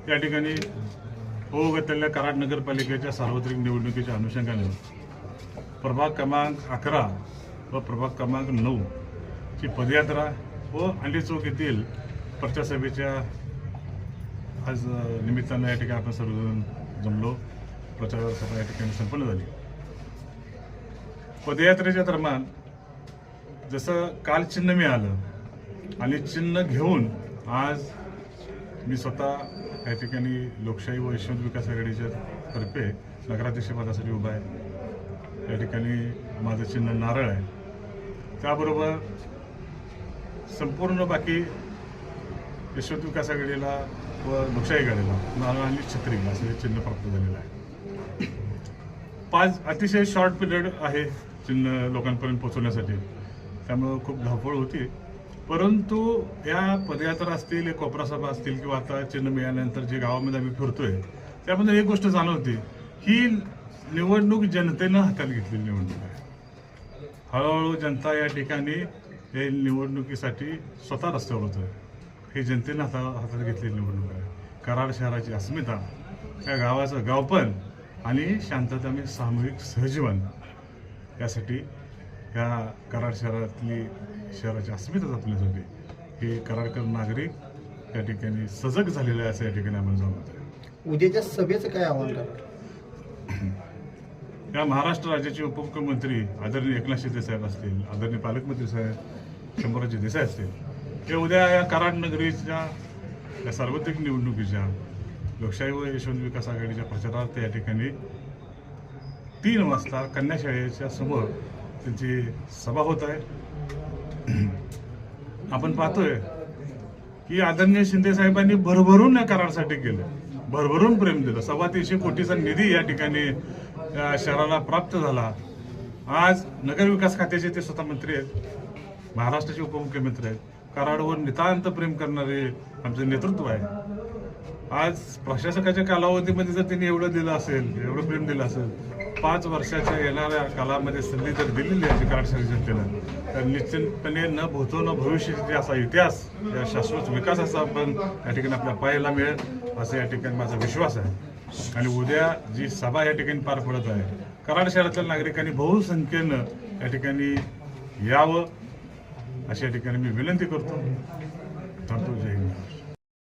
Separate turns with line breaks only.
या ठिकाणी होऊ घातलेल्या कराड नगरपालिकेच्या सार्वत्रिक निवडणुकीच्या अनुषंगाने प्रभाग क्रमांक 11 व प्रभाग क्रमांक 9 ची पदयात्रा व अंडी चौक येथील प्रचार सभेच्या आज निमित्तानं या ठिकाणी आपण सर्वजण जमलो. प्रचार सभा या ठिकाणी संपन्न झाली. पदयात्रेच्या दरम्यान जसं काल चिन्ह मिळालं आणि चिन्ह घेऊन आज मी स्वतः या ठिकाणी लोकशाही व यशवंत विकास आघाडीच्या तर्फे नगराध्यक्षपदासाठी उभा आहे. या ठिकाणी माझं चिन्ह नारळ आहे. त्याबरोबर संपूर्ण बाकी यशवंत विकास आघाडीला व लोकशाही आघाडीला नारळ आणि छत्री असं हे चिन्ह प्राप्त झालेलं आहे. 5 अतिशय शॉर्ट पिरियड आहे चिन्ह लोकांपर्यंत पोहोचवण्यासाठी, त्यामुळं खूप धावपळ होती. परंतु या पदयात्रा असतील, कोपरा सभा असतील किंवा आता चिन्ह मिळाल्यानंतर जे गावामध्ये आम्ही फिरतोय त्यामध्ये एक गोष्ट जाणवते, ही निवडणूक जनतेनं हातात घेतलेली निवडणूक आहे. हळूहळू जनता या ठिकाणी हे निवडणुकीसाठी स्वतः रस्त्यावर होत आहे. ही जनतेनं हातात घेतलेली निवडणूक आहे. कराड शहराची अस्मिता, त्या गावाचं गावपण आणि शांतता आणि सामूहिक सहजीवन यासाठी ह्या कराड शहराची अस्मिता जपण्यासाठी हे कराडकर नागरिक या ठिकाणी सजग झालेले आहे असं या ठिकाणी आम्हाला जाणवत आहे.
उद्याच्या सभेचं काय आव्हान आहे?
या महाराष्ट्र राज्याचे उपमुख्यमंत्री आदरणीय एकनाथ शिंदे साहेब असतील, आदरणीय पालकमंत्री साहेब शंभूराज देसाई असतील, हे उद्या या कराड नगरीच्या या सार्वत्रिक निवडणुकीच्या लोकशाही व यशवंत विकास आघाडीच्या प्रचारार्थ या ठिकाणी 3 वाजता कन्या शाळेच्या समोर त्यांची सभा होत आहे. आपण पाहतोय की आदरणीय शिंदे साहेबांनी भरभरून या कराडसाठी केलं, भरभरून प्रेम दिलं. 325 कोटीचा निधी या ठिकाणी शहराला प्राप्त झाला. आज नगरविकास खात्याचे ते स्वतः मंत्री आहेत, महाराष्ट्राचे उपमुख्यमंत्री आहेत. कराडवर नितांत प्रेम करणारे आमचं नेतृत्व आहे. आज प्रशासकाच्या कालावधीमध्ये जर त्यांनी एवढं दिलं असेल, एवढं प्रेम दिलं असेल, 5 वर्षाच्या येणाऱ्या कालामध्ये संधी जर दिलेली आहे कराड शहर जनतेनं, तर निश्चितपणे न भूतो न भविष्याचे असा इतिहास या शाश्वत विकासाचा आपण या ठिकाणी आपल्या पाहायला मिळेल असं या ठिकाणी माझा विश्वास आहे. आणि उद्या जी सभा या ठिकाणी पार पडत आहे, कराड शहरातल्या नागरिकांनी बहुसंख्येनं या ठिकाणी यावं अशी या ठिकाणी मी विनंती करतो. जय